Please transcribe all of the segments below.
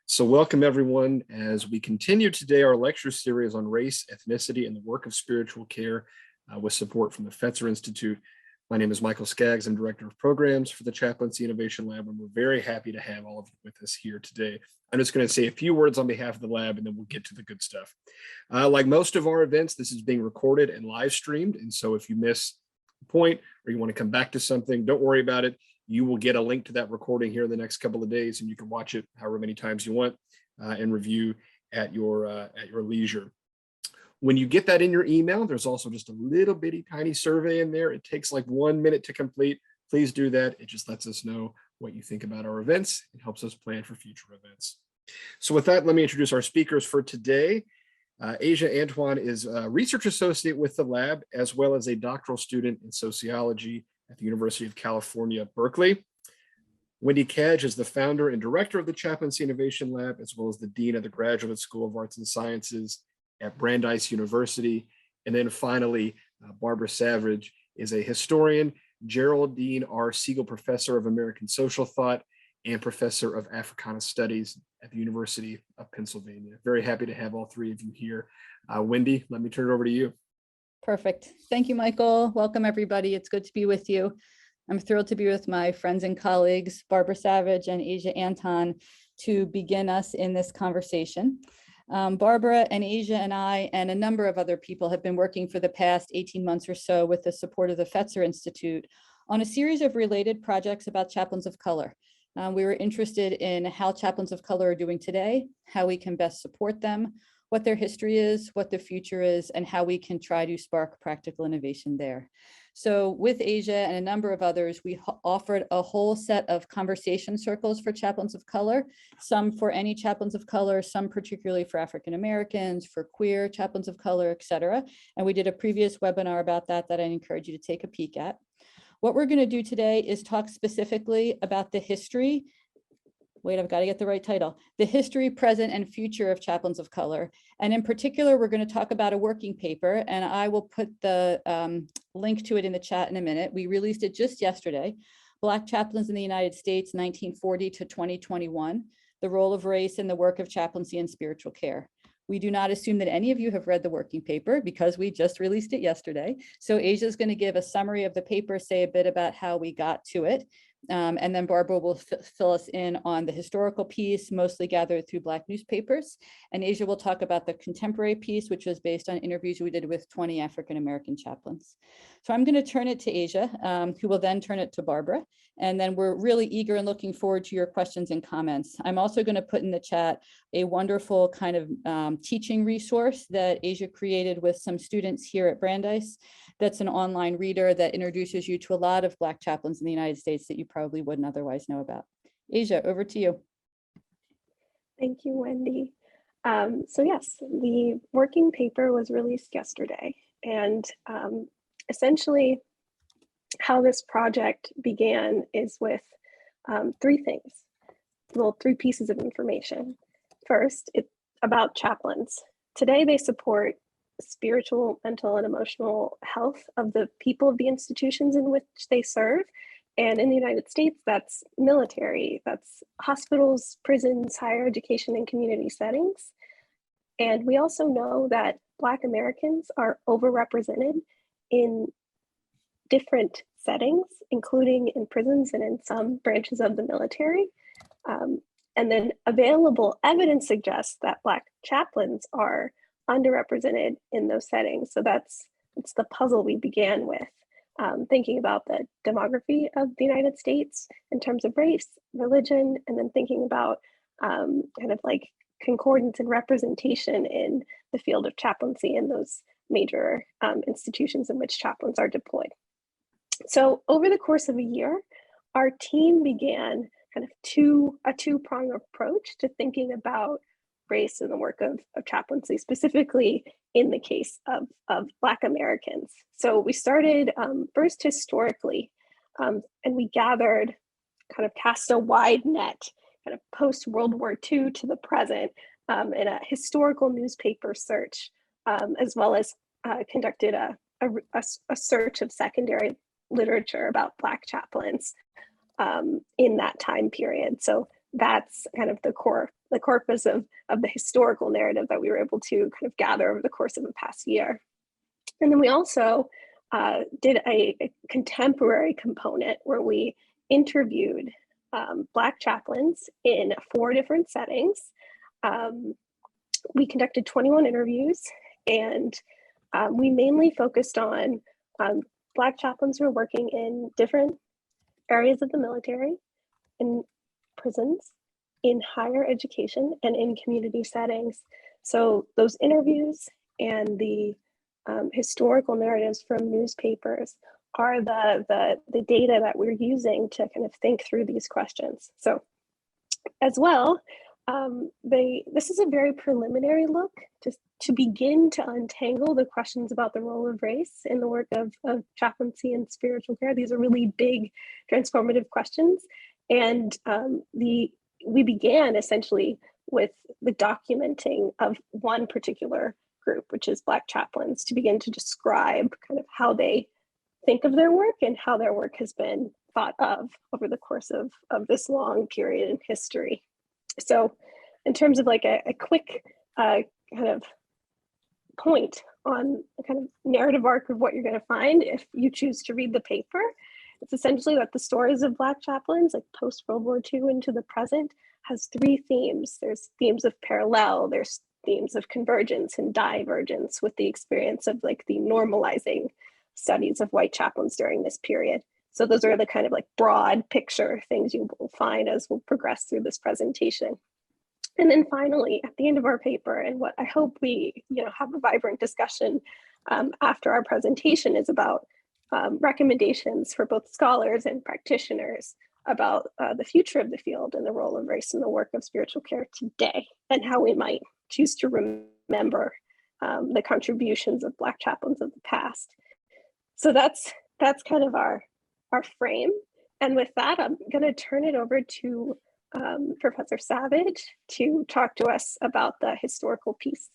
So welcome everyone as we continue today our lecture series on race, ethnicity, and the work of spiritual care with support from the Fetzer Institute. My name is Michael Skaggs. I'm Director of Programs for the Chaplaincy Innovation Lab, and we're very happy to have all of you with us here today. I'm just going to say a few words on behalf of the lab, and then we'll get to the good stuff. Like most of our events, this is being recorded and live streamed, and so if you miss a point or you want to come back to something, don't worry about it. You will get a link to that recording here in the next couple of days, and you can watch it however many times you want and review at your leisure. When you get that in your email, there's also just a little bitty tiny survey in there. It takes like 1 minute to complete. Please do that. It just lets us know what you think about our events. It helps us plan for future events. So with that, let me introduce our speakers for today. Asia Antoine is a research associate with the lab, as well as a doctoral student in sociology at the University of California, Berkeley. Wendy Cadge is the founder and director of the Chaplaincy Innovation Lab, as well as the dean of the Graduate School of Arts and Sciences at Brandeis University. And then finally, Barbara Savage is a historian, Geraldine R. Siegel Professor of American Social Thought, and Professor of Africana Studies at the University of Pennsylvania. Very happy to have all three of you here. Wendy, let me turn it over to you. Perfect. Thank you, Michael. Welcome, everybody. It's good to be with you. I'm thrilled to be with my friends and colleagues, Barbara Savage and Asia Anton, to begin us in this conversation. Barbara and Asia and I and a number of other people have been working for the past 18 months or so with the support of the Fetzer Institute on a series of related projects about chaplains of color. We were interested in how chaplains of color are doing today, how we can best support them, what their history is, what the future is, and how we can try to spark practical innovation there. So with Asia and a number of others, we offered a whole set of conversation circles for chaplains of color, some for any chaplains of color, some particularly for African Americans, for queer chaplains of color, et cetera. And we did a previous webinar about that I encourage you to take a peek at. What we're going to do today is talk specifically about the history. Wait, I've got to get the right title. The history, present, and future of chaplains of color. And in particular, we're going to talk about a working paper, and I will put the link to it in the chat in a minute. We released it just yesterday. Black Chaplains in the United States, 1940 to 2021, the role of race in the work of chaplaincy and spiritual care. We do not assume that any of you have read the working paper because we just released it yesterday. So Asia is going to give a summary of the paper, say a bit about how we got to it. And then Barbara will fill us in on the historical piece, mostly gathered through Black newspapers. And Asia will talk about the contemporary piece, which was based on interviews we did with 20 African-American chaplains. So I'm going to turn it to Asia, who will then turn it to Barbara. And then we're really eager and looking forward to your questions and comments. I'm also going to put in the chat a wonderful kind of teaching resource that Asia created with some students here at Brandeis. That's an online reader that introduces you to a lot of Black chaplains in the United States that you probably wouldn't otherwise know about. Asia, over to you. Thank you, Wendy. So yes, the working paper was released yesterday, and essentially how this project began is with three things, three pieces of information. First, it's about chaplains. Today, they support spiritual, mental, and emotional health of the people of the institutions in which they serve. And in the United States, that's military, that's hospitals, prisons, higher education, and community settings. And we also know that Black Americans are overrepresented in different settings, including in prisons and in some branches of the military. And then available evidence suggests that Black chaplains are underrepresented in those settings. So it's the puzzle we began with, thinking about the demography of the United States in terms of race, religion, and then thinking about kind of like concordance and representation in the field of chaplaincy in those major institutions in which chaplains are deployed. So over the course of a year, our team began kind of a two-pronged approach to thinking about race and the work of chaplaincy, specifically in the case of Black Americans. So we started first historically, and we gathered, kind of cast a wide net, kind of post-World War II to the present, in a historical newspaper search, as well as conducted a search of secondary literature about Black chaplains in that time period. So that's kind of the corpus of the historical narrative that we were able to kind of gather over the course of the past year. And then we also did a contemporary component where we interviewed Black chaplains in 4 different settings. We conducted 21 interviews, and we mainly focused on Black chaplains who are working in different areas of the military, in prisons, in higher education, and in community settings. So those interviews and the historical narratives from newspapers are the data that we're using to kind of think through these questions. So as well, this is a very preliminary look to begin to untangle the questions about the role of race in the work of chaplaincy and spiritual care. These are really big transformative questions. And we began essentially with the documenting of one particular group, which is Black chaplains, to begin to describe kind of how they think of their work and how their work has been thought of over the course of this long period in history. So in terms of like a quick kind of point on the kind of narrative arc of what you're going to find if you choose to read the paper, it's essentially that the stories of Black chaplains, like post-World War II into the present, has 3 themes. There's themes of parallel, there's themes of convergence and divergence with the experience of like the normalizing studies of white chaplains during this period. So those are the kind of like broad picture things you will find as we'll progress through this presentation. And then finally, at the end of our paper, and what I hope we have a vibrant discussion after our presentation, is about recommendations for both scholars and practitioners about the future of the field and the role of race in the work of spiritual care today, and how we might choose to remember the contributions of Black chaplains of the past. So that's kind of our frame. And with that, I'm going to turn it over to Professor Savage to talk to us about the historical piece.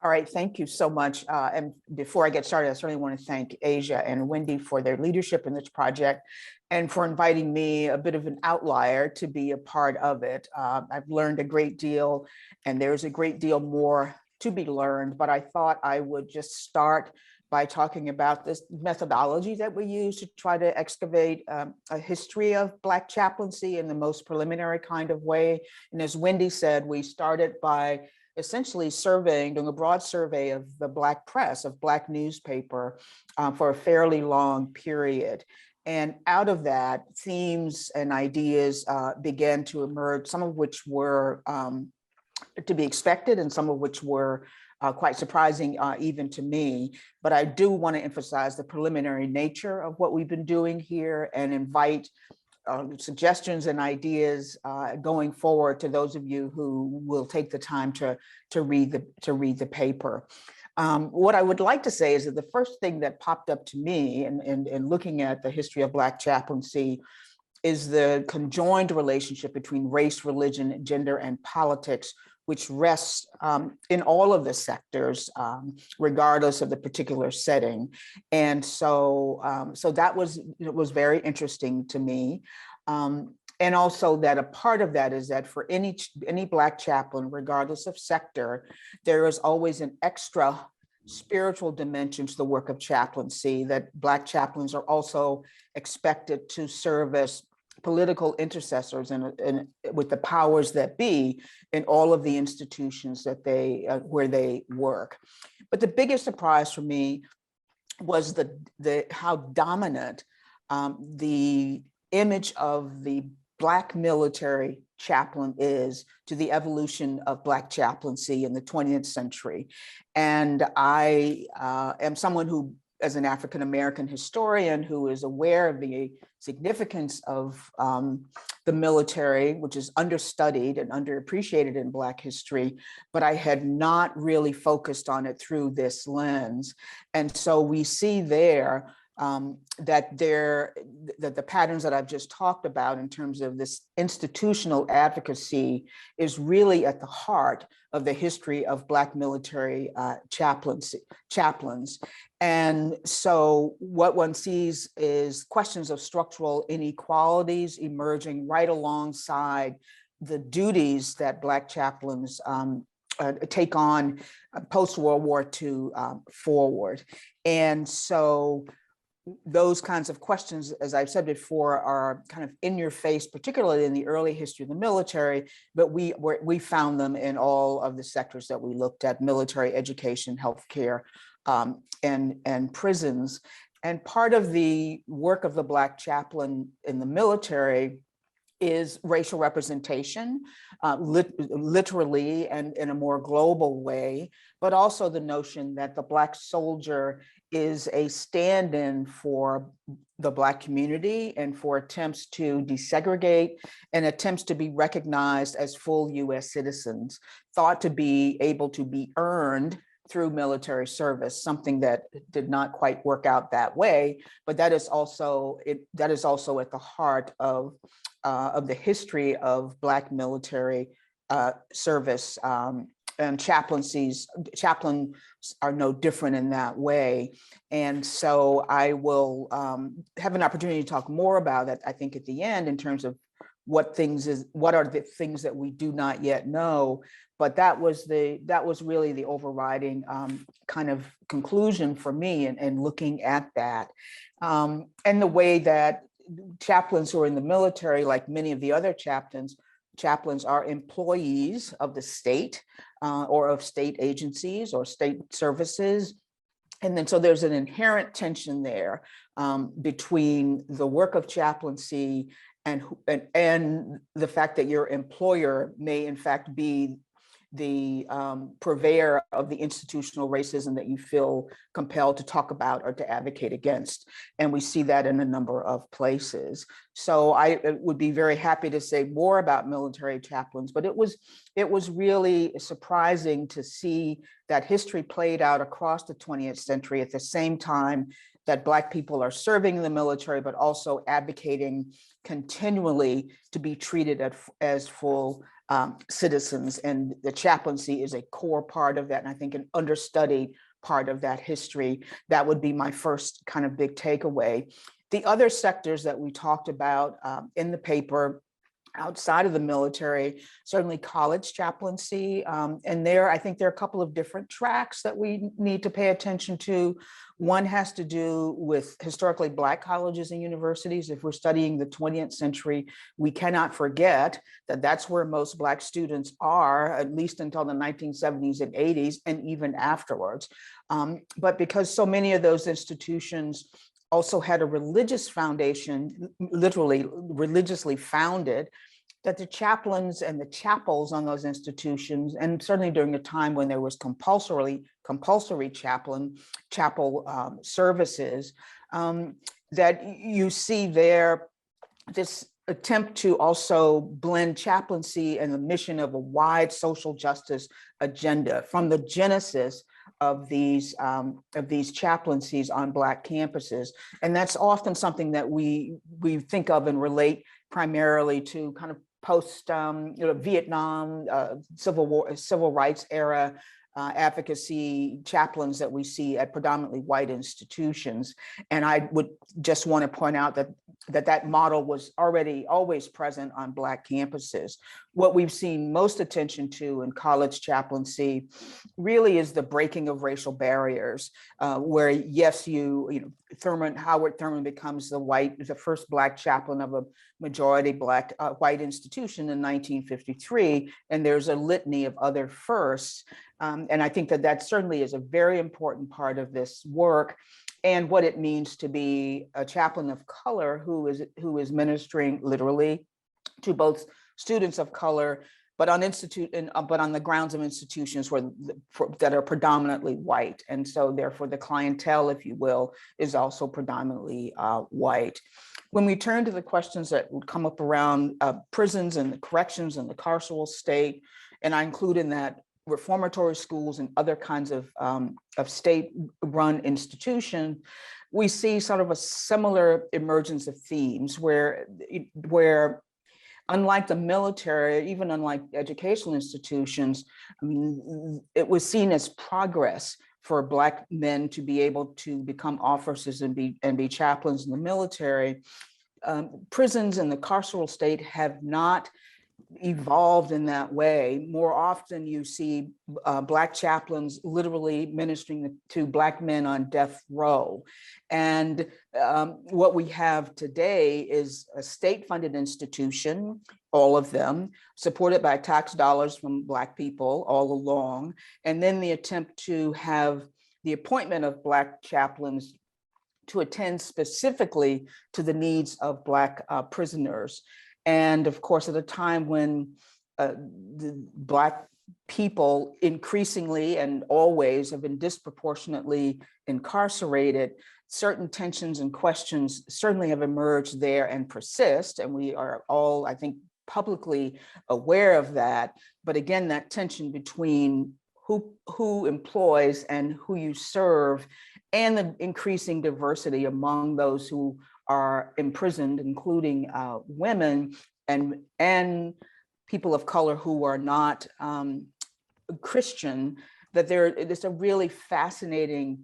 All right, thank you so much. And before I get started, I certainly want to thank Asia and Wendy for their leadership in this project and for inviting me, a bit of an outlier, to be a part of it. I've learned a great deal, and there's a great deal more to be learned, but I thought I would just start by talking about this methodology that we use to try to excavate a history of Black chaplaincy in the most preliminary kind of way. And as Wendy said, we started by essentially doing a broad survey of the Black press, of Black newspaper for a fairly long period. And out of that, themes and ideas began to emerge, some of which were to be expected and some of which were quite surprising even to me. But I do want to emphasize the preliminary nature of what we've been doing here and invite suggestions and ideas going forward to those of you who will take the time to read the paper. What I would like to say is that the first thing that popped up to me in looking at the history of Black chaplaincy is the conjoined relationship between race, religion, gender, and politics, which rests in all of the sectors, regardless of the particular setting. And so that was very interesting to me. And also that a part of that is that for any Black chaplain, regardless of sector, there is always an extra spiritual dimension to the work of chaplaincy, that Black chaplains are also expected to serve as political intercessors and with the powers that be in all of the institutions that where they work. But the biggest surprise for me was how dominant the image of the Black military chaplain is to the evolution of Black chaplaincy in the 20th century. And I am someone who, as an African-American historian who is aware of the significance of the military, which is understudied and underappreciated in Black history, but I had not really focused on it through this lens. And so we see there that the patterns that I've just talked about in terms of this institutional advocacy is really at the heart of the history of Black military chaplains. And so what one sees is questions of structural inequalities emerging right alongside the duties that Black chaplains take on post-World War II forward. And so those kinds of questions, as I've said before, are kind of in your face, particularly in the early history of the military, but we found them in all of the sectors that we looked at: military, education, healthcare, and prisons. And part of the work of the Black chaplain in the military is racial representation, literally and in a more global way, but also the notion that the Black soldier is a stand-in for the Black community and for attempts to desegregate and attempts to be recognized as full US citizens, thought to be able to be earned through military service, something that did not quite work out that way, but that is also at the heart of the history of Black military service, and chaplains are no different in that way. And so I will have an opportunity to talk more about that, I think, at the end, in terms of what are the things that we do not yet know. But that was really the overriding kind of conclusion for me in looking at that, and the way that chaplains who are in the military, like many of the other chaplains are employees of the state or of state agencies or state services. And then so there's an inherent tension there between the work of chaplaincy and the fact that your employer may in fact be the purveyor of the institutional racism that you feel compelled to talk about or to advocate against. And we see that in a number of places. So I would be very happy to say more about military chaplains, but it was really surprising to see that history played out across the 20th century at the same time that Black people are serving in the military, but also advocating continually to be treated as full citizens. And the chaplaincy is a core part of that, and I think an understudied part of that history. That would be my first kind of big takeaway. The other sectors that we talked about in the paper outside of the military, certainly college chaplaincy. And I think there are a couple of different tracks that we need to pay attention to. One has to do with historically Black colleges and universities. If we're studying the 20th century, we cannot forget that that's where most Black students are, at least until the 1970s and 80s, and even afterwards. But because so many of those institutions also had a religious foundation, literally religiously founded, that the chaplains and the chapels on those institutions, and certainly during a time when there was compulsory chapel services, that you see there this attempt to also blend chaplaincy and the mission of a wide social justice agenda from the genesis of these chaplaincies on Black campuses. And that's often something that we think of and relate primarily to kind of post Vietnam, civil rights era advocacy chaplains that we see at predominantly white institutions. And I would just want to point out that model was already always present on Black campuses. What we've seen most attention to in college chaplaincy really is the breaking of racial barriers, where yes, Howard Thurman becomes the first Black chaplain of a majority Black white institution in 1953, and there's a litany of other firsts. And I think that certainly is a very important part of this work and what it means to be a chaplain of color who is ministering literally to both students of color, but on the grounds of institutions that are predominantly white. And so therefore the clientele, if you will, is also predominantly white. When we turn to the questions that would come up around prisons and the corrections and the carceral state, and I include in that reformatory schools and other kinds of state-run institutions, we see sort of a similar emergence of themes where unlike the military, even unlike educational institutions, I mean, it was seen as progress for Black men to be able to become officers and be chaplains in the military. Prisons and the carceral state have not evolved in that way. More often you see Black chaplains literally ministering to Black men on death row. And what we have today is a state-funded institution, all of them, supported by tax dollars from Black people all along. And then the attempt to have the appointment of Black chaplains to attend specifically to the needs of Black prisoners. And of course, at a time when the Black people increasingly and always have been disproportionately incarcerated, certain tensions and questions certainly have emerged there and persist. And we are all, I think, publicly aware of that. But again, that tension between who employs and who you serve, and the increasing diversity among those who are imprisoned, including women and people of color who are not Christian, that it's a really fascinating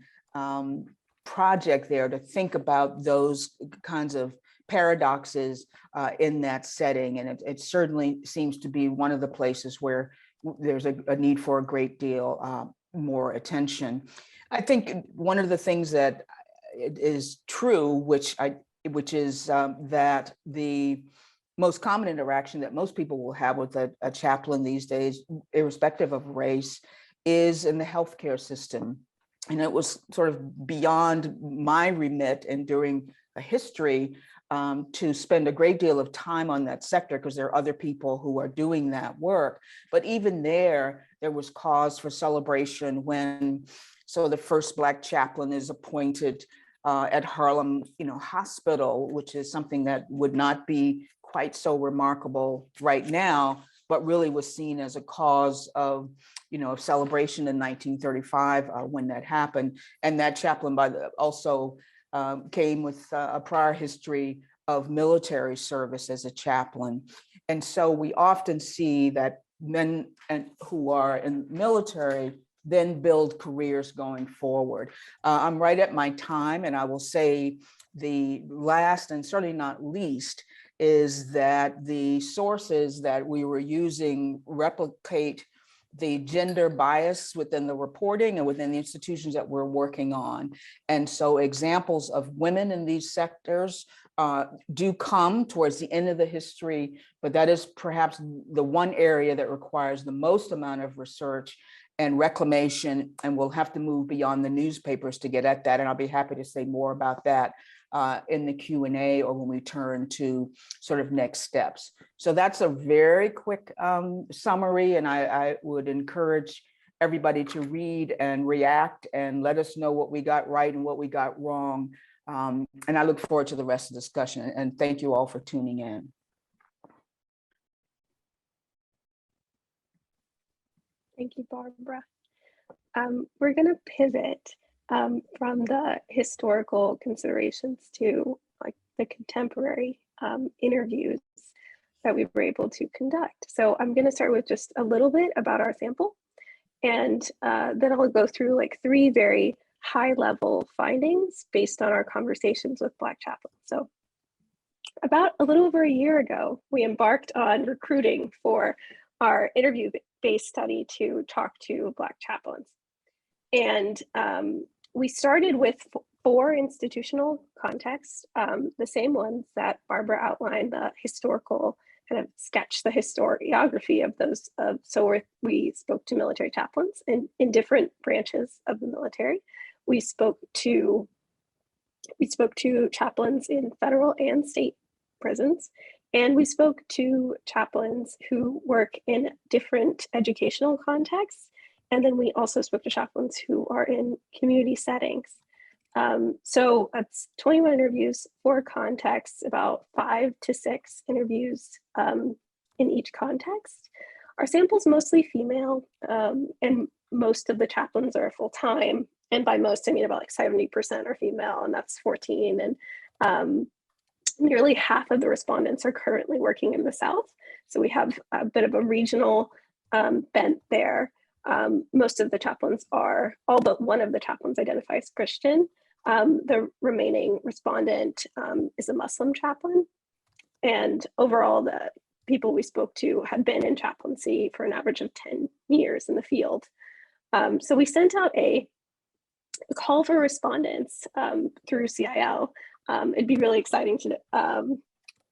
project there to think about those kinds of paradoxes in that setting. And it certainly seems to be one of the places where there's a need for a great deal more attention. I think one of the things that is true, which is that the most common interaction that most people will have with a chaplain these days, irrespective of race, is in the healthcare system. And it was sort of beyond my remit and during a history to spend a great deal of time on that sector, because there are other people who are doing that work. But even there was cause for celebration when the first Black chaplain is appointed at Harlem, Hospital, which is something that would not be quite so remarkable right now, but really was seen as a cause of, celebration in 1935 when that happened. And that chaplain also came with a prior history of military service as a chaplain. And so we often see that men who are in military then build careers going forward. I'm right at my time, and I will say the last and certainly not least is that the sources that we were using replicate the gender bias within the reporting and within the institutions that we're working on. And so examples of women in these sectors do come towards the end of the history, but that is perhaps the one area that requires the most amount of research and reclamation, and we'll have to move beyond the newspapers to get at that. And I'll be happy to say more about that in the Q&A or when we turn to sort of next steps. So that's a very quick summary, and I would encourage everybody to read and react and let us know what we got right and what we got wrong. And I look forward to the rest of the discussion, and thank you all for tuning in. Thank you, Barbara. We're going to pivot from the historical considerations to like the contemporary interviews that we were able to conduct. So I'm going to start with just a little bit about our sample, and then I'll go through like 3 very high-level findings based on our conversations with Black chaplains. So about a little over a year ago, we embarked on recruiting for our interview-based study to talk to Black chaplains. And we started with 4 institutional contexts, the same ones that Barbara outlined, the historical kind of sketch, the historiography of those. So we spoke to military chaplains in different branches of the military. We spoke to chaplains in federal and state prisons, and we spoke to chaplains who work in different educational contexts. And then we also spoke to chaplains who are in community settings. So that's 21 interviews, 4 contexts, about 5 to 6 interviews in each context. Our sample's mostly female, and most of the chaplains are full-time. And by most, I mean about like 70% are female, and that's 14. And nearly half of the respondents are currently working in the South. So we have a bit of a regional bent there. Most of the chaplains are, all but one of the chaplains identifies Christian. The remaining respondent is a Muslim chaplain. And overall, people we spoke to had been in chaplaincy for an average of 10 years in the field. So we sent out a call for respondents through CIL. It'd be really exciting to know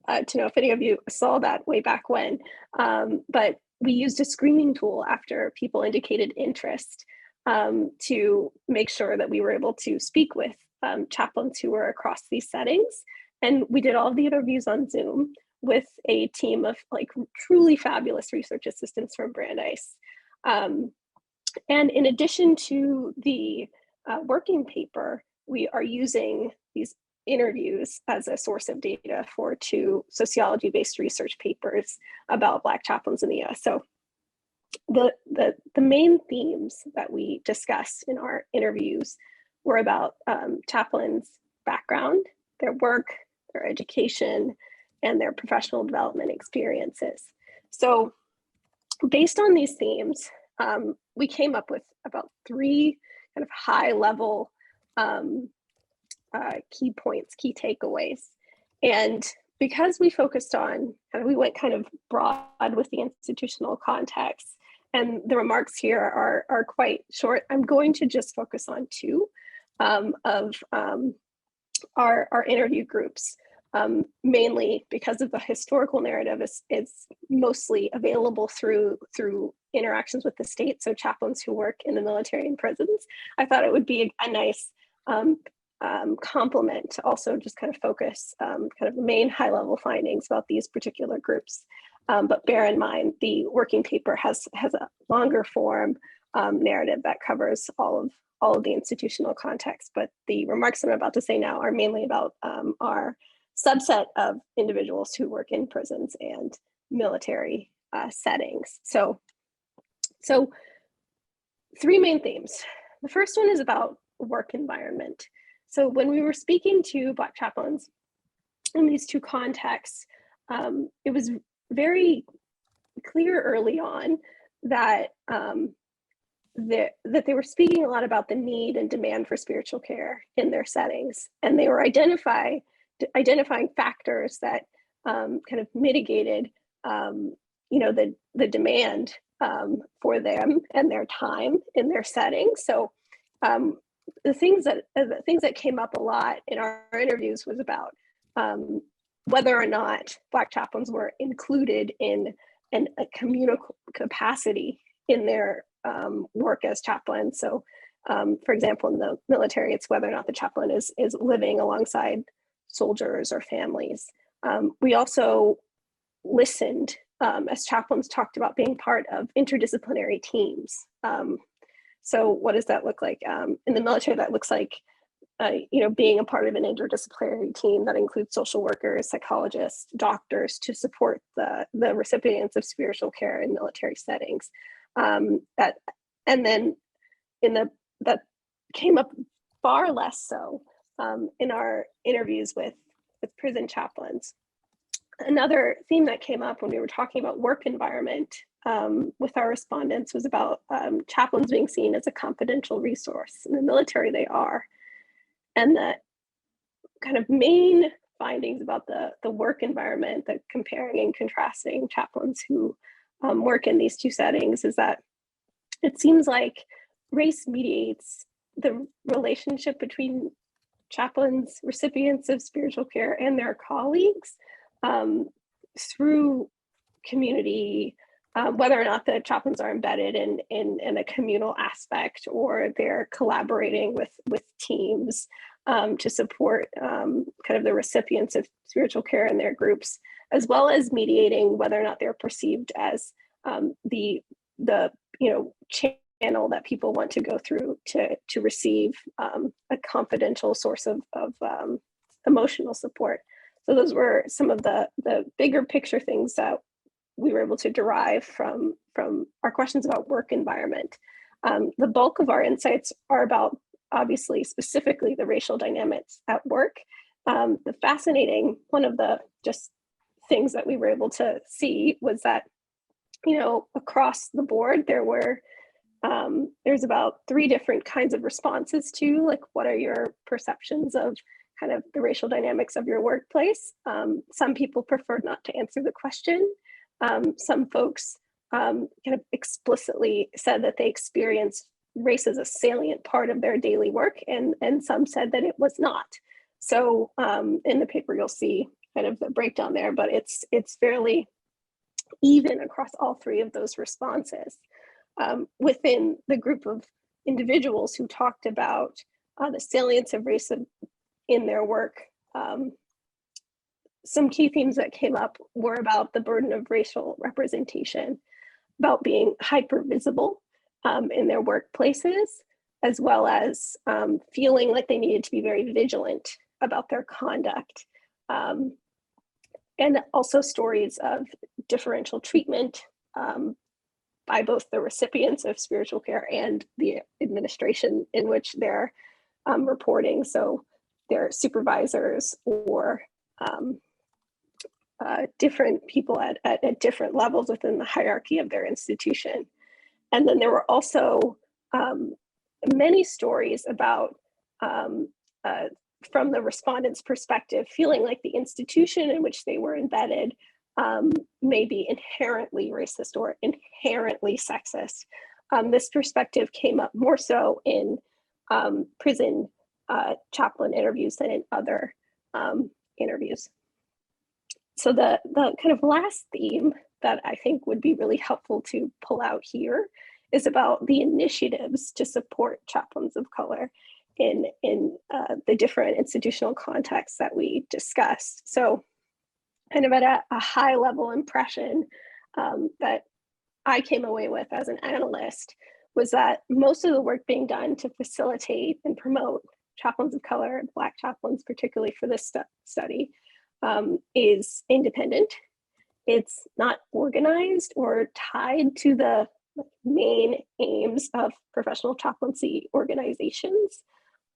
if any of you saw that way back when, but we used a screening tool after people indicated interest to make sure that we were able to speak with chaplains who were across these settings. And we did all the interviews on Zoom with a team of like truly fabulous research assistants from Brandeis. And in addition to the working paper, we are using these interviews as a source of data for 2 sociology-based research papers about Black chaplains in the US. So the main themes that we discussed in our interviews were about chaplains' background, their work, their education, and their professional development experiences. So based on these themes, we came up with about 3 kind of high level key points, key takeaways. And because we focused on, we went kind of broad with the institutional context, and the remarks here are quite short, I'm going to just focus on 2 of our interview groups, mainly because of the historical narrative is mostly available through interactions with the state. So chaplains who work in the military and prisons. I thought it would be a nice complement to also just kind of focus kind of the main high level findings about these particular groups. But bear in mind, the working paper has a longer form narrative that covers all of the institutional context. But the remarks I'm about to say now are mainly about our subset of individuals who work in prisons and military settings. So 3 main themes. The first one is about work environment. So when we were speaking to Black chaplains in these 2 contexts, it was very clear early on that that they were speaking a lot about the need and demand for spiritual care in their settings, and they were identifying factors that kind of mitigated, the demand for them and their time in their settings. So the things that came up a lot in our interviews was about whether or not Black chaplains were included in a communal capacity in their work as chaplains. So, for example, in the military, it's whether or not the chaplain is living alongside soldiers or families. We also listened as chaplains talked about being part of interdisciplinary teams. So what does that look like? In the military, that looks like being a part of an interdisciplinary team that includes social workers, psychologists, doctors to support the recipients of spiritual care in military settings. That came up far less so in our interviews with prison chaplains. Another theme that came up when we were talking about work environment with our respondents was about chaplains being seen as a confidential resource. In the military, they are. And the kind of main findings about the work environment, the comparing and contrasting chaplains who work in these 2 settings, is that it seems like race mediates the relationship between chaplains, recipients of spiritual care, and their colleagues through community, whether or not the chaplains are embedded in a communal aspect or they're collaborating with teams to support kind of the recipients of spiritual care in their groups, as well as mediating whether or not they're perceived as the channel that people want to go through to receive a confidential source of emotional support. So those were some of the bigger picture things that we were able to derive from our questions about work environment. The bulk of our insights are about, obviously, specifically the racial dynamics at work. The fascinating, one of the just things that we were able to see was that, across the board, there's about 3 different kinds of responses to, like, what are your perceptions of kind of the racial dynamics of your workplace? Some people preferred not to answer the question. Some folks kind of explicitly said that they experienced race as a salient part of their daily work, and some said that it was not. So in the paper, you'll see kind of the breakdown there, but it's fairly even across all three of those responses. Within the group of individuals who talked about the salience of race in their work, some key themes that came up were about the burden of racial representation, about being hyper visible in their workplaces, as well as feeling like they needed to be very vigilant about their conduct. And also stories of differential treatment by both the recipients of spiritual care and the administration in which they're reporting. So their supervisors or different people at different levels within the hierarchy of their institution. And then there were also many stories about, from the respondents' perspective, feeling like the institution in which they were embedded may be inherently racist or inherently sexist. This perspective came up more so in prison chaplain interviews than in other interviews. So the kind of last theme that I think would be really helpful to pull out here is about the initiatives to support chaplains of color in the different institutional contexts that we discussed. So kind of at a high level impression that I came away with as an analyst was that most of the work being done to facilitate and promote chaplains of color, Black chaplains particularly for this study, is independent. It's not organized or tied to the main aims of professional chaplaincy organizations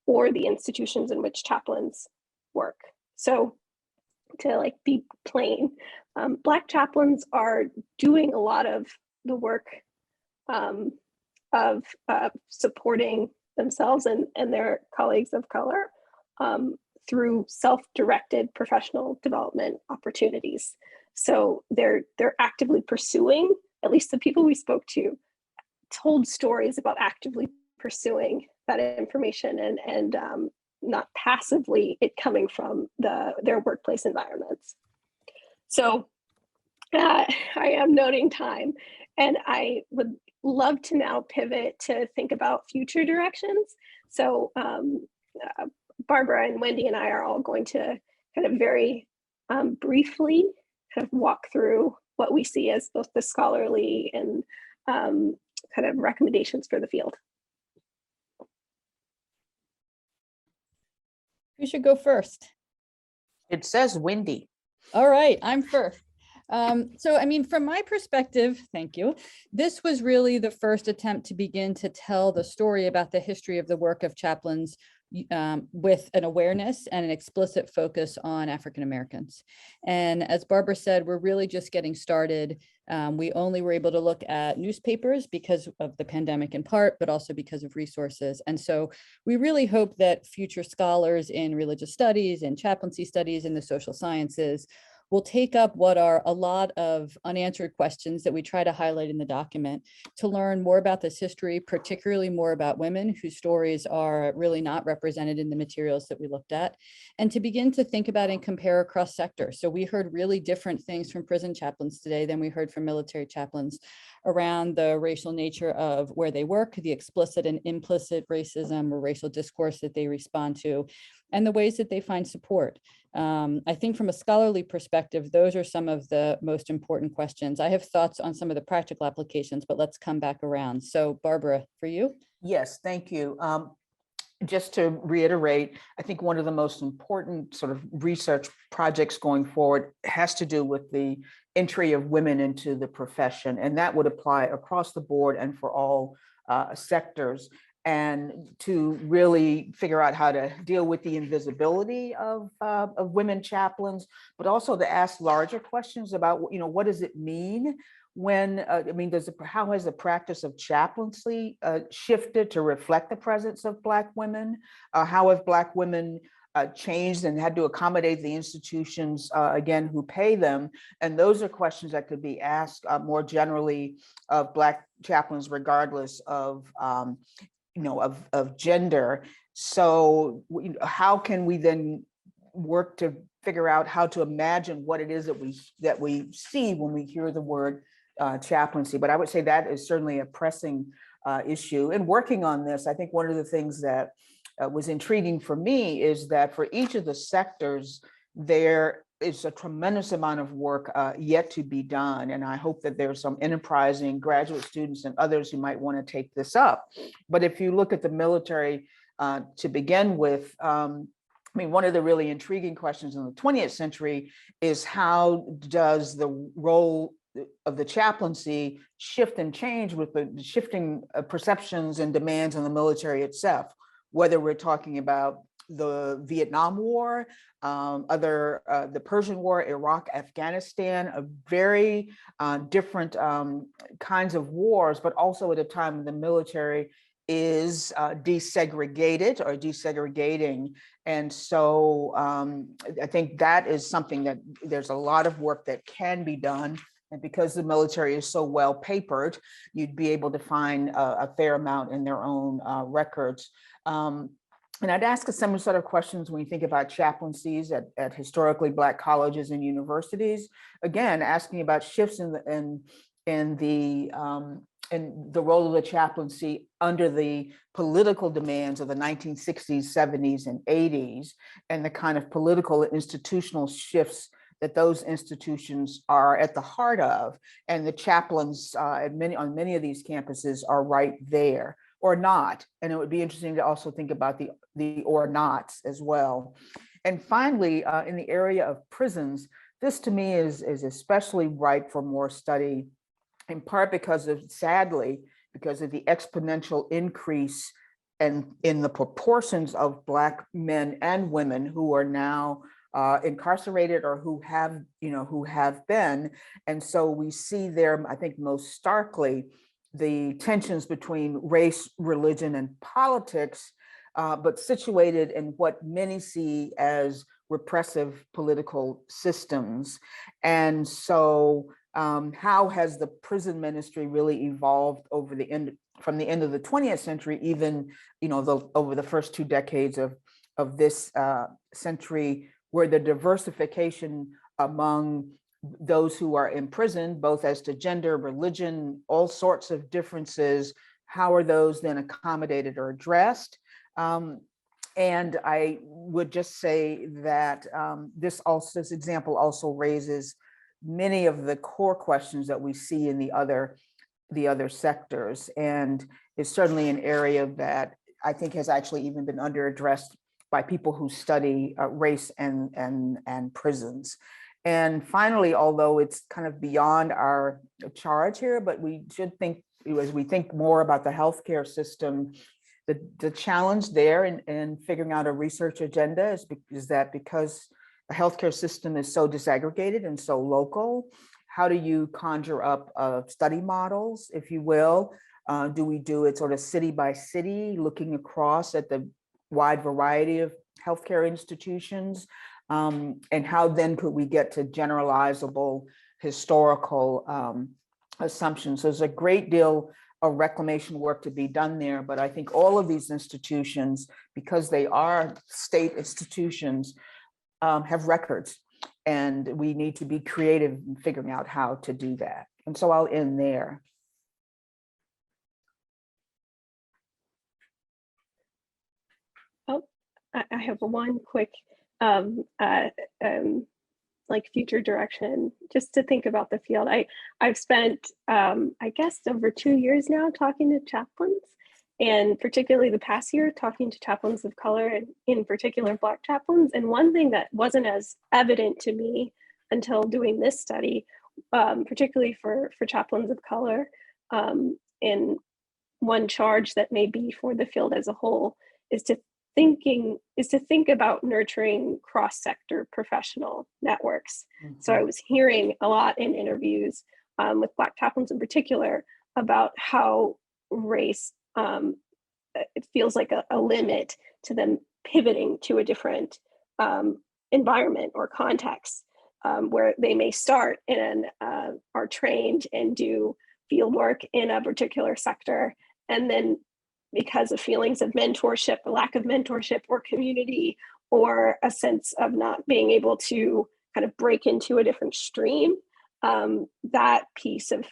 or the institutions in which chaplains work. So to be plain, Black chaplains are doing a lot of the work of supporting themselves and their colleagues of color through self-directed professional development opportunities. So they're actively pursuing, at least the people we spoke to told stories about actively pursuing that information and not passively it coming from their workplace environments. So I am noting time, and I would love to now pivot to think about future directions. So Barbara and Wendy and I are all going to kind of very briefly kind of walk through what we see as both the scholarly and kind of recommendations for the field. Who should go first? It says Wendy. All right, I'm first. So, I mean, from my perspective, thank you. This was really the first attempt to begin to tell the story about the history of the work of chaplains with an awareness and an explicit focus on African Americans. And as Barbara said, we're really just getting started. We only were able to look at newspapers because of the pandemic in part, but also because of resources. And so we really hope that future scholars in religious studies and chaplaincy studies in the social sciences will take up what are a lot of unanswered questions that we try to highlight in the document to learn more about this history, particularly more about women whose stories are really not represented in the materials that we looked at, and to begin to think about and compare across sectors. So we heard really different things from prison chaplains today than we heard from military chaplains around the racial nature of where they work, the explicit and implicit racism or racial discourse that they respond to, and the ways that they find support. I think from a scholarly perspective, those are some of the most important questions. I have thoughts on some of the practical applications, but let's come back around. So Barbara, for you? Yes, thank you. Just to reiterate, I think one of the most important sort of research projects going forward has to do with the entry of women into the profession, and that would apply across the board and for all sectors, and to really figure out how to deal with the invisibility of women chaplains, but also to ask larger questions about, you know, what does it mean when, I mean, how has the practice of chaplaincy shifted to reflect the presence of Black women? How have Black women changed and had to accommodate the institutions, again, who pay them. And those are questions that could be asked more generally of Black chaplains, regardless of, of gender. So how can we then work to figure out how to imagine what it is that we see when we hear the word chaplaincy? But I would say that is certainly a pressing issue. And working on this, I think one of the things that was intriguing for me is that for each of the sectors, there is a tremendous amount of work yet to be done. And I hope that there's some enterprising graduate students and others who might want to take this up. But if you look at the military to begin with, one of the really intriguing questions in the 20th century is how does the role of the chaplaincy shift and change with the shifting perceptions and demands in the military itself, whether we're talking about the Vietnam War, the Persian War, Iraq, Afghanistan, a very different kinds of wars, but also at a time when the military is desegregated or desegregating. And so I think that is something that there's a lot of work that can be done. And because the military is so well papered, you'd be able to find a fair amount in their own records. And I'd ask a similar sort of questions when you think about chaplaincies at historically Black colleges and universities. Again, asking about shifts in the role of the chaplaincy under the political demands of the 1960s, 70s, and 80s, and the kind of political and institutional shifts that those institutions are at the heart of. And the chaplains on many of these campuses are right there, or not. And it would be interesting to also think about the or nots as well. And finally, in the area of prisons, this to me is especially ripe for more study, in part sadly, because of the exponential increase in the proportions of Black men and women who are now incarcerated or who have been. And so we see there, I think most starkly, the tensions between race, religion, and politics, but situated in what many see as repressive political systems. And so how has the prison ministry really evolved from the end of the 20th century, even over the first 2 decades of this century, where the diversification among those who are imprisoned, both as to gender, religion, all sorts of differences, how are those then accommodated or addressed? And I would just say that this example also raises many of the core questions that we see in the other sectors, and is certainly an area that I think has actually even been under-addressed by people who study race and prisons. And finally, although it's kind of beyond our charge here, but we should think, as we think more about the healthcare system, the challenge there in figuring out a research agenda is that because the healthcare system is so disaggregated and so local, how do you conjure up study models, if you will? Do we do it sort of city by city, looking across at the wide variety of healthcare institutions? And how then could we get to generalizable historical assumptions? So there's a great deal of reclamation work to be done there, but I think all of these institutions, because they are state institutions, have records, and we need to be creative in figuring out how to do that. And so I'll end there. Oh, I have one quick like future direction, just to think about the field. I've spent I guess over 2 years now talking to chaplains, and particularly the past year talking to chaplains of color, and in particular Black chaplains. And one thing that wasn't as evident to me until doing this study, particularly for chaplains of color, and one charge that may be for the field as a whole, is to think about nurturing cross-sector professional networks. Mm-hmm. So I was hearing a lot in interviews with Black chaplains in particular about how race, it feels like a limit to them pivoting to a different environment or context, where they may start and are trained and do field work in a particular sector, and then because of feelings of mentorship, a lack of mentorship or community, or a sense of not being able to kind of break into a different stream, that piece of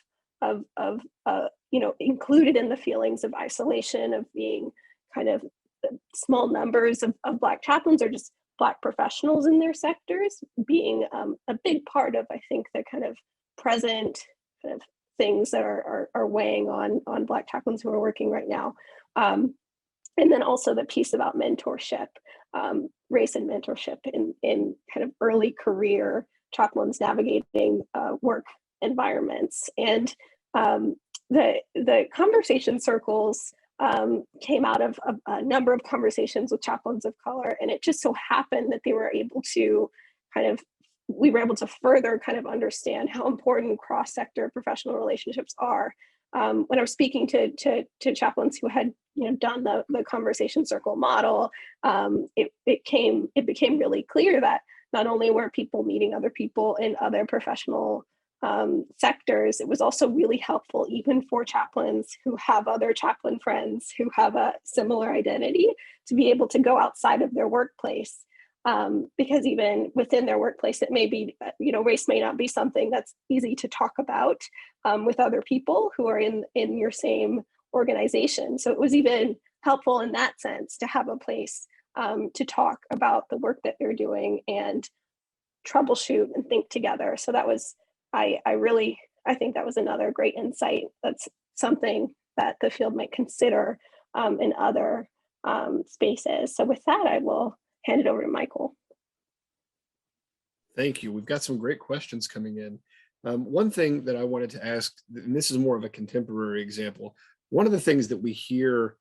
included in the feelings of isolation, of being kind of small numbers of Black chaplains or just Black professionals in their sectors, being a big part of, I think, the kind of present kind of things that are weighing on Black chaplains who are working right now. And then also the piece about mentorship, race and mentorship in kind of early career chaplains navigating work environments. And the conversation circles came out of a number of conversations with chaplains of color, and it just so happened that we were able to further kind of understand how important cross-sector professional relationships are. When I was speaking to chaplains who had done the conversation circle model, it became really clear that not only were people meeting other people in other professional sectors, it was also really helpful even for chaplains who have other chaplain friends who have a similar identity to be able to go outside of their workplace. Because even within their workplace, it may be, race may not be something that's easy to talk about with other people who are in your same organization. So it was even helpful in that sense to have a place to talk about the work that they're doing and troubleshoot and think together. So that was, I think that was another great insight. That's something that the field might consider in other spaces. So with that, I will hand it over to Michael. Thank you. We've got some great questions coming in. One thing that I wanted to ask, and this is more of a contemporary example, one of the things that we hear,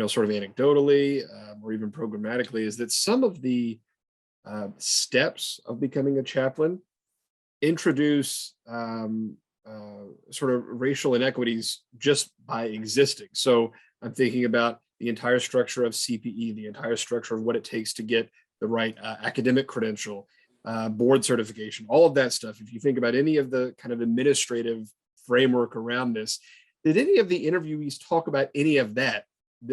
sort of anecdotally or even programmatically, is that some of the steps of becoming a chaplain introduce sort of racial inequities just by existing. So I'm thinking about the entire structure of CPE, the entire structure of what it takes to get the right academic credential, board certification, all of that stuff. If you think about any of the kind of administrative framework around this, did any of the interviewees talk about any of that,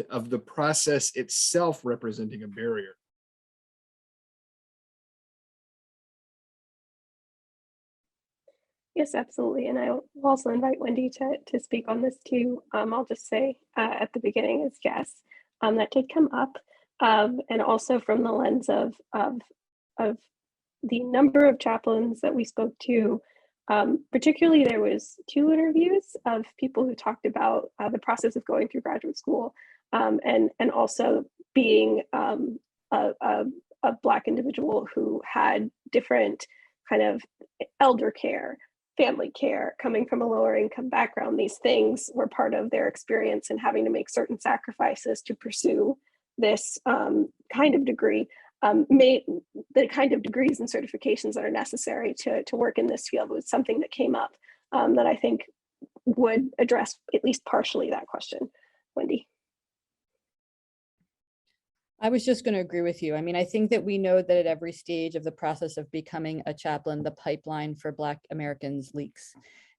of the process itself representing a barrier? Yes, absolutely. And I will also invite Wendy to speak on this too. I'll just say at the beginning as yes, that did come up. And also from the lens of the number of chaplains that we spoke to, particularly there was 2 interviews of people who talked about the process of going through graduate school and also being a Black individual who had different kind of elder care, family care, coming from a lower income background. These things were part of their experience and having to make certain sacrifices to pursue this kind of degree. The kind of degrees and certifications that are necessary to work in this field was something that came up that I think would address at least partially that question. Wendy. I was just going to agree with you. I mean, I think that we know that at every stage of the process of becoming a chaplain, the pipeline for Black Americans leaks.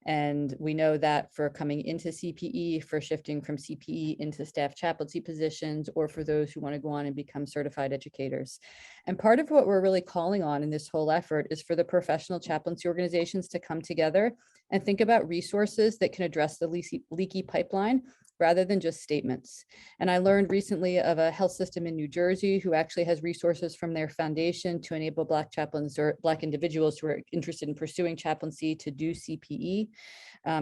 And we know that for coming into CPE, for shifting from CPE into staff chaplaincy positions, or for those who want to go on and become certified educators. And part of what we're really calling on in this whole effort is for the professional chaplaincy organizations to come together and think about resources that can address the leaky pipeline rather than just statements. And I learned recently of a health system in New Jersey who actually has resources from their foundation to enable Black chaplains or Black individuals who are interested in pursuing chaplaincy to do CPE.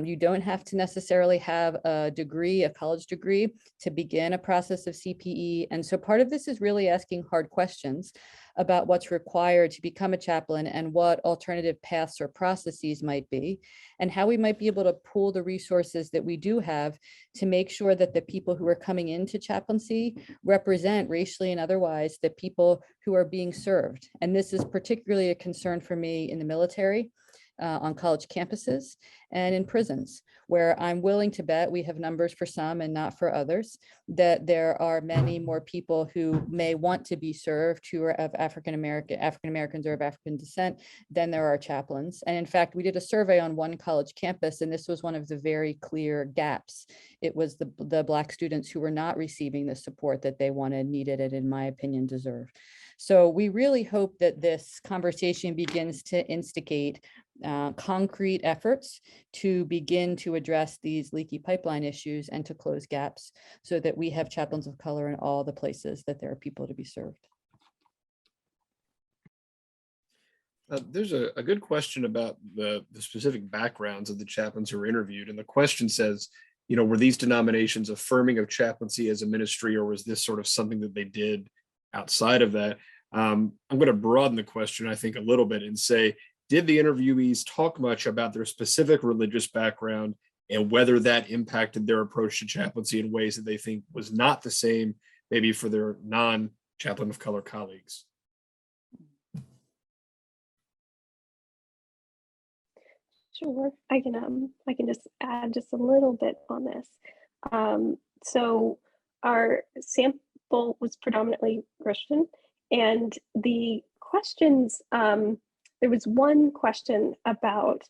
You don't have to necessarily have a degree, a college degree, to begin a process of CPE. And so part of this is really asking hard questions about what's required to become a chaplain and what alternative paths or processes might be, and how we might be able to pool the resources that we do have to make sure that the people who are coming into chaplaincy represent racially and otherwise the people who are being served. And this is particularly a concern for me in the military. on college campuses and in prisons, where I'm willing to bet, we have numbers for some and not for others, that there are many more people who may want to be served who are of African Americans or of African descent than there are chaplains. And in fact, we did a survey on one college campus, and this was one of the very clear gaps. It was the Black students who were not receiving the support that they wanted, needed, and in my opinion, deserved. So we really hope that this conversation begins to instigate concrete efforts to begin to address these leaky pipeline issues and to close gaps so that we have chaplains of color in all the places that there are people to be served. There's a good question about the specific backgrounds of the chaplains who were interviewed. And the question says, were these denominations affirming of chaplaincy as a ministry, or was this sort of something that they did outside of that? I'm going to broaden the question, I think, a little bit and say, did the interviewees talk much about their specific religious background and whether that impacted their approach to chaplaincy in ways that they think was not the same, maybe for their non-chaplain of color colleagues? Sure, I can just add just a little bit on this. So our sample was predominantly Christian, and the questions, there was one question about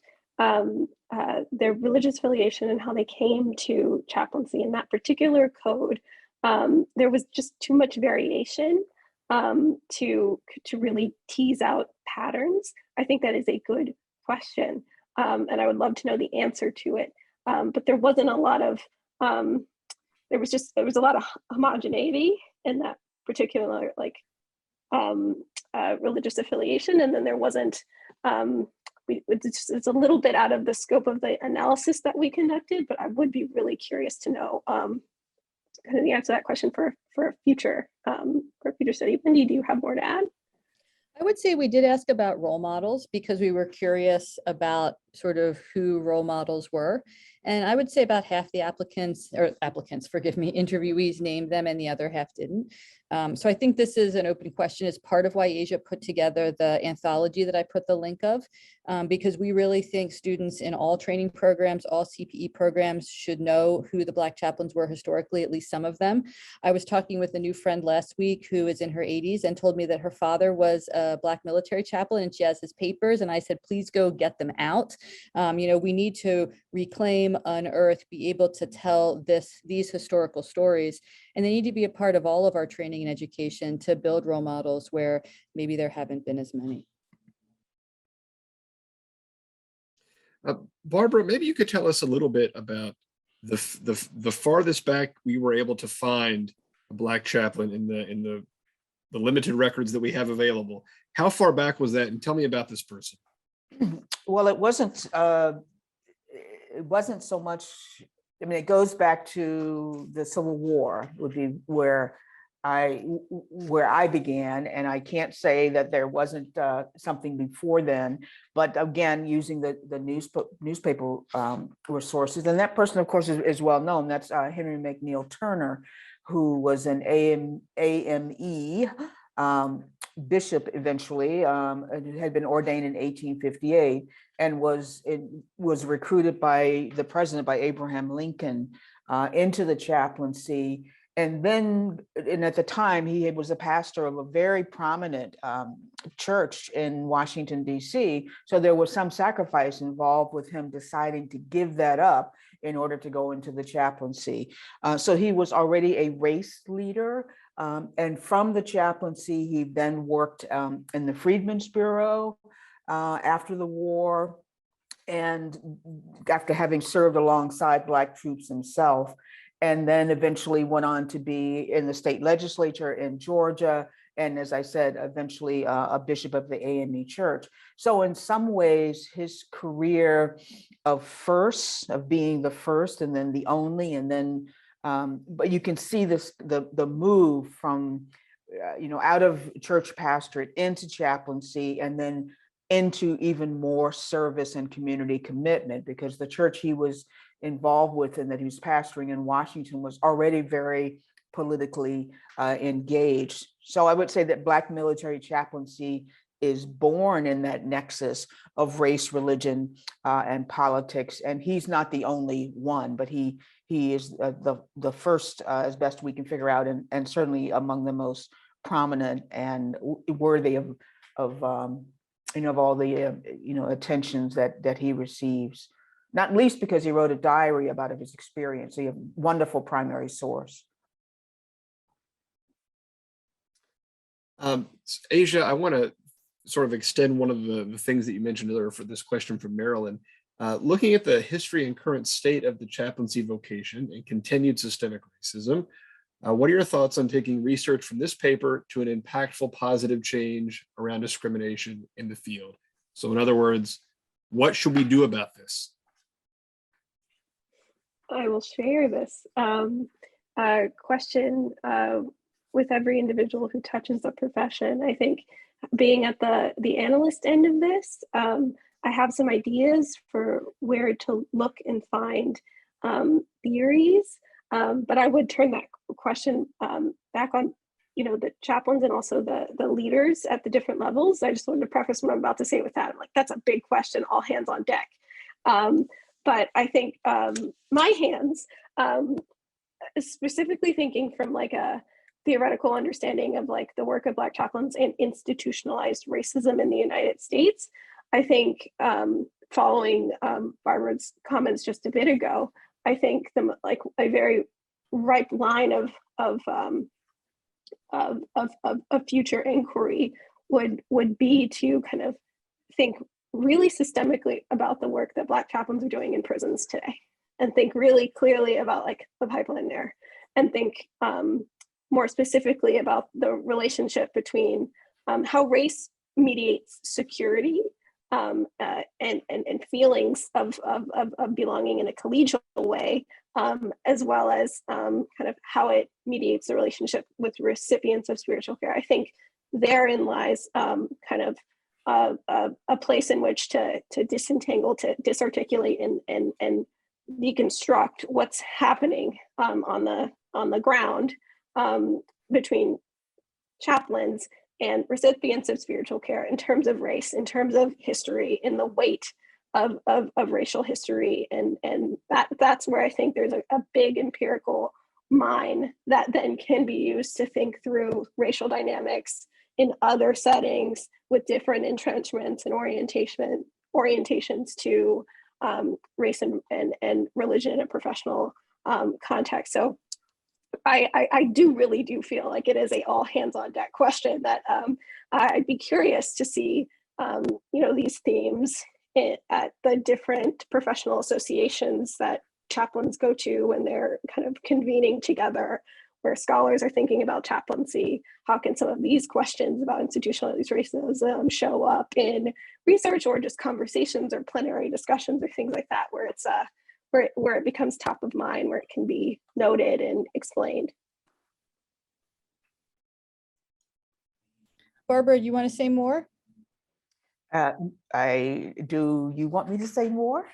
their religious affiliation and how they came to chaplaincy. In that particular code, there was just too much variation to really tease out patterns. I think that is a good question. And I would love to know the answer to it. But there wasn't a lot of, there was a lot of homogeneity in that particular religious affiliation. And then there wasn't, it's a little bit out of the scope of the analysis that we conducted, but I would be really curious to know kind of the answer to that question for a future study. Wendy, do you have more to add? I would say we did ask about role models because we were curious about sort of who role models were. And I would say about half the interviewees named them and the other half didn't. So I think this is an open question. It's part of why Asia put together the anthology that I put the link of, because we really think students in all training programs, all CPE programs should know who the Black chaplains were historically, at least some of them. I was talking with a new friend last week who is in her 80s and told me that her father was a Black military chaplain and she has his papers. And I said, please go get them out. We need to reclaim, unearth, be able to tell these historical stories. And they need to be a part of all of our training and education to build role models where maybe there haven't been as many. Barbara, maybe you could tell us a little bit about the farthest back we were able to find a Black chaplain in the limited records that we have available. How far back was that? And tell me about this person. Well, it wasn't so much. I mean, it goes back to the Civil War, would be where I began, and I can't say that there wasn't something before then. But again, using the newspaper resources, and that person, of course, is well known. That's Henry McNeil Turner, who was an AME bishop eventually, had been ordained in 1858, and was recruited by the president, by Abraham Lincoln, into the chaplaincy. And at the time, he was a pastor of a very prominent church in Washington, D.C. So there was some sacrifice involved with him deciding to give that up in order to go into the chaplaincy. So he was already a race leader. And from the chaplaincy, he then worked in the Freedmen's Bureau after the war, and after having served alongside Black troops himself, and then eventually went on to be in the state legislature in Georgia, and as I said, eventually a bishop of the AME Church. So in some ways, his career of being the first and then the only, and then but you can see the move from out of church pastorate into chaplaincy, and then into even more service and community commitment, because the church he was involved with and that he was pastoring in Washington was already very politically engaged. So I would say that Black military chaplaincy is born in that nexus of race, religion, and politics. And he's not the only one, but he is the first, as best we can figure out, and certainly among the most prominent and worthy of all the attentions that he receives. Not least because he wrote a diary about his experience. So you have a wonderful primary source. Asia, I want to sort of extend one of the things that you mentioned earlier for this question from Marilyn. Looking at the history and current state of the chaplaincy vocation and continued systemic racism, what are your thoughts on taking research from this paper to an impactful positive change around discrimination in the field? So in other words, what should we do about this? I will share this question with every individual who touches the profession. I think being at the analyst end of this, I have some ideas for where to look and find theories, but I would turn that question back on the chaplains and also the leaders at the different levels. I just wanted to preface what I'm about to say with that. I'm like, that's a big question, all hands on deck. But I think my hands, specifically thinking from like a theoretical understanding of like the work of Black chaplains and institutionalized racism in the United States, I think following Barbara's comments just a bit ago, I think a very ripe line of future inquiry would be to kind of think really systemically about the work that Black chaplains are doing in prisons today, and think really clearly about like the pipeline there, and think more specifically about the relationship between how race mediates security and feelings of belonging in a collegial way, as well as kind of how it mediates the relationship with recipients of spiritual care. I think therein lies kind of a place in which to disentangle, to disarticulate, and deconstruct what's happening on the ground between chaplains and recipients of spiritual care in terms of race, in terms of history, in the weight of racial history, and that's where I think there's a big empirical mine that then can be used to think through racial dynamics in other settings with different entrenchments and orientations to race and religion in a professional context. So I really do feel like it is a all hands on deck question that I'd be curious to see these themes at the different professional associations that chaplains go to when they're kind of convening together, where scholars are thinking about chaplaincy. How can some of these questions about institutionalized racism show up in research or just conversations or plenary discussions or things like that, where it's where it becomes top of mind, where it can be noted and explained. Barbara, you want to say more? Do you want me to say more?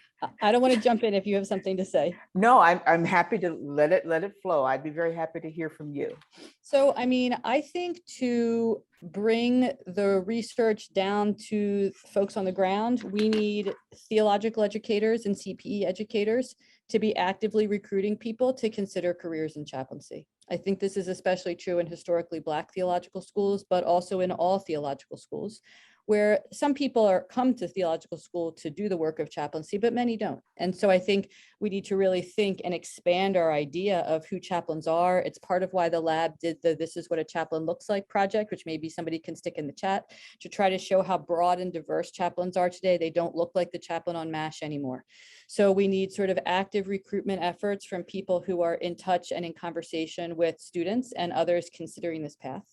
I don't want to jump in if you have something to say. No, I'm happy to let it flow. I'd be very happy to hear from you. So, I mean, I think to bring the research down to folks on the ground, we need theological educators and CPE educators to be actively recruiting people to consider careers in chaplaincy. I think this is especially true in historically Black theological schools, but also in all theological schools, where some people come to theological school to do the work of chaplaincy, but many don't. And so I think we need to really think and expand our idea of who chaplains are. It's part of why the lab did the This Is What a Chaplain Looks Like project, which maybe somebody can stick in the chat, to try to show how broad and diverse chaplains are today. They don't look like the chaplain on MASH anymore. So we need sort of active recruitment efforts from people who are in touch and in conversation with students and others considering this path.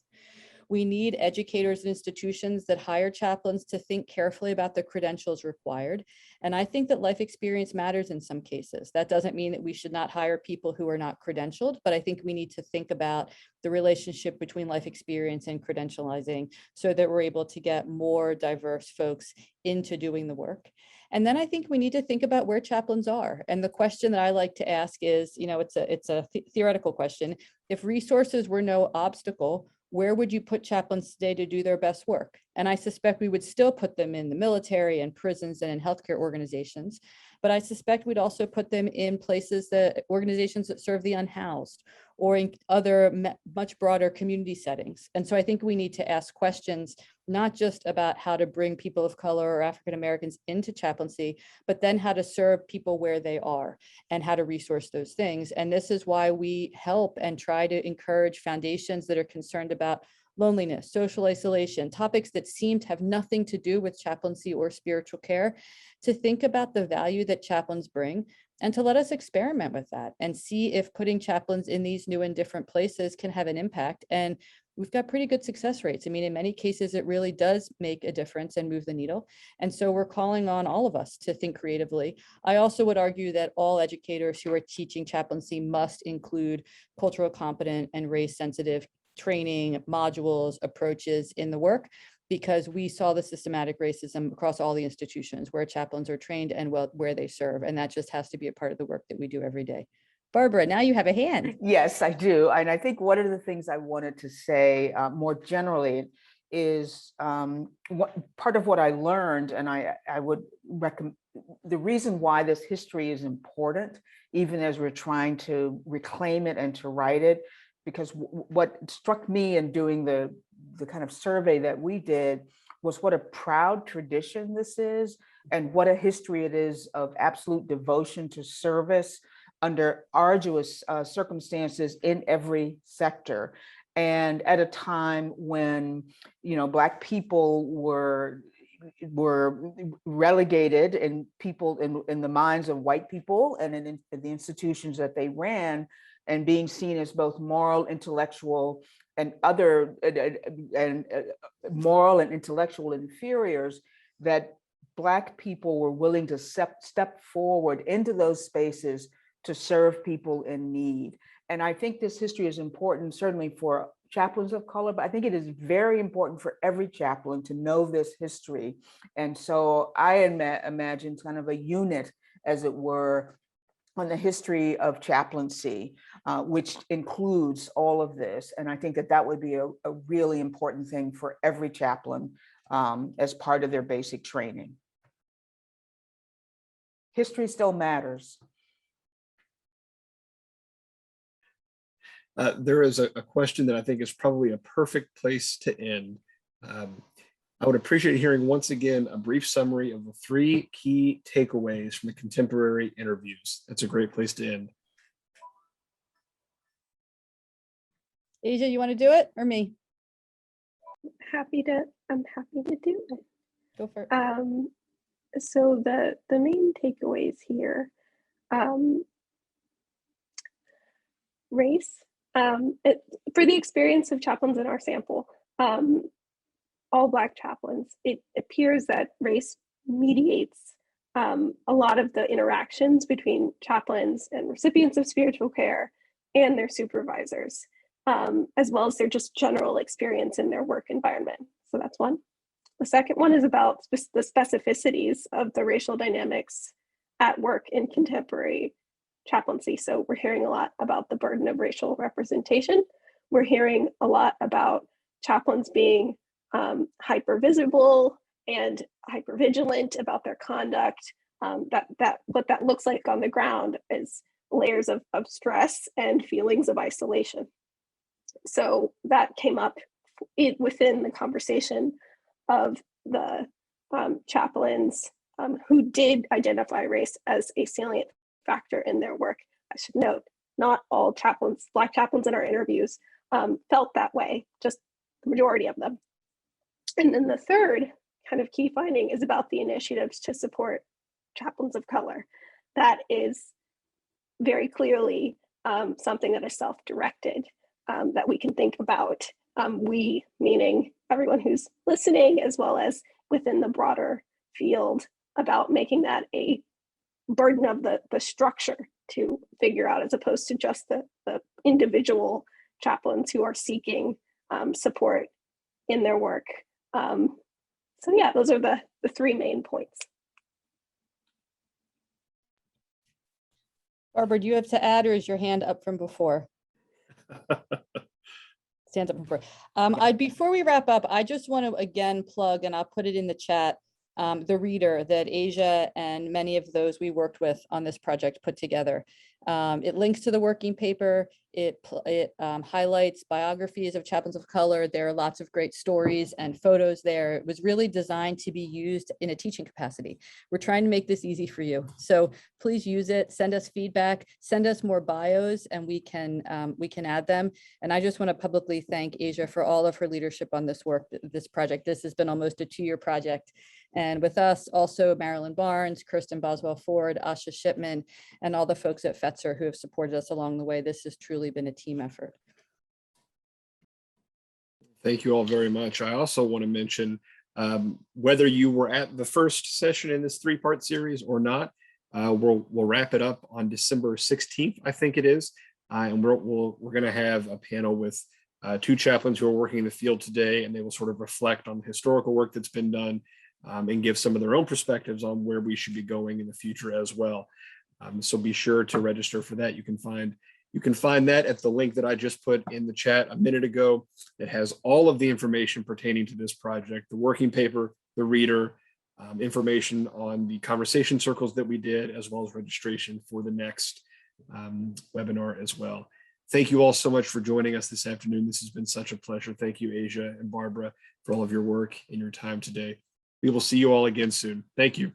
We need educators and institutions that hire chaplains to think carefully about the credentials required. And I think that life experience matters in some cases. That doesn't mean that we should not hire people who are not credentialed, but I think we need to think about the relationship between life experience and credentializing so that we're able to get more diverse folks into doing the work. And then I think we need to think about where chaplains are. And the question that I like to ask is, it's a theoretical question. If resources were no obstacle, where would you put chaplains today to do their best work? And I suspect we would still put them in the military and prisons and in healthcare organizations, but I suspect we'd also put them in places that organizations that serve the unhoused or in other much broader community settings. And so I think we need to ask questions, not just about how to bring people of color or African Americans into chaplaincy, but then how to serve people where they are and how to resource those things. And this is why we help and try to encourage foundations that are concerned about loneliness, social isolation, topics that seem to have nothing to do with chaplaincy or spiritual care, to think about the value that chaplains bring and to let us experiment with that and see if putting chaplains in these new and different places can have an impact. And we've got pretty good success rates. I mean, in many cases, it really does make a difference and move the needle. And so we're calling on all of us to think creatively. I also would argue that all educators who are teaching chaplaincy must include cultural competent and race sensitive training, modules, approaches in the work, because we saw the systematic racism across all the institutions where chaplains are trained and where they serve. And that just has to be a part of the work that we do every day. Barbara, now you have a hand. Yes, I do. And I think one of the things I wanted to say more generally is part of what I learned, and I would recommend, the reason why this history is important, even as we're trying to reclaim it and to write it, because what struck me in doing the kind of survey that we did was what a proud tradition this is and what a history it is of absolute devotion to service under arduous circumstances in every sector. And at a time when, you know, Black people were relegated and people in the minds of white people and in the institutions that they ran, and being seen as both moral, intellectual, and other moral and intellectual inferiors, that Black people were willing to step forward into those spaces to serve people in need. And I think this history is important, certainly for chaplains of color, but I think it is very important for every chaplain to know this history. And so I imagine kind of a unit, as it were, on the history of chaplaincy, which includes all of this. And I think that that would be a really important thing for every chaplain as part of their basic training. History still matters. There is a question that I think is probably a perfect place to end. I would appreciate hearing once again a brief summary of the 3 key takeaways from the contemporary interviews. That's a great place to end. Asia, you want to do it or me? I'm happy to do it. Go for it. So the main takeaways here, race, for the experience of chaplains in our sample, all Black chaplains, it appears that race mediates a lot of the interactions between chaplains and recipients of spiritual care and their supervisors, as well as their just general experience in their work environment. So that's one. The second one is about the specificities of the racial dynamics at work in contemporary chaplaincy. So we're hearing a lot about the burden of racial representation. We're hearing a lot about chaplains being hyper visible and hyper vigilant about their conduct. That what that looks like on the ground is layers of stress and feelings of isolation. So that came up within the conversation of the chaplains who did identify race as a salient factor in their work. I should note, not all chaplains, Black chaplains in our interviews felt that way, just the majority of them. And then the third kind of key finding is about the initiatives to support chaplains of color. That is very clearly something that is self-directed, that we can think about, we meaning everyone who's listening, as well as within the broader field, about making that a burden of the structure to figure out, as opposed to just the individual chaplains who are seeking support in their work. So yeah, those are the 3 main points. Barbara, do you have to add, or is your hand up from before? Stands up for. Before we wrap up, I just want to again plug, and I'll put it in the chat, the reader that Asia and many of those we worked with on this project put together. It links to the working paper. It highlights biographies of chaplains of color. There are lots of great stories and photos there. It was really designed to be used in a teaching capacity. We're trying to make this easy for you. So please use it, send us feedback, send us more bios, and we can add them. And I just want to publicly thank Asia for all of her leadership on this work, this project. This has been almost a 2-year project. And with us also Marilyn Barnes, Kirsten Boswell Ford, Asha Shipman, and all the folks at Fetzer who have supported us along the way. This has truly been a team effort. Thank you all very much. I also want to mention, whether you were at the first session in this 3-part series or not, we'll wrap it up on December 16th, I think it is. And we're going to have a panel with 2 chaplains who are working in the field today, and they will sort of reflect on the historical work that's been done, and give some of their own perspectives on where we should be going in the future as well. So be sure to register for that. You can find that at the link that I just put in the chat a minute ago. It has all of the information pertaining to this project, the working paper, the reader, information on the conversation circles that we did, as well as registration for the next webinar as well. Thank you all so much for joining us this afternoon. This has been such a pleasure. Thank you, Asia and Barbara, for all of your work and your time today. We will see you all again soon. Thank you.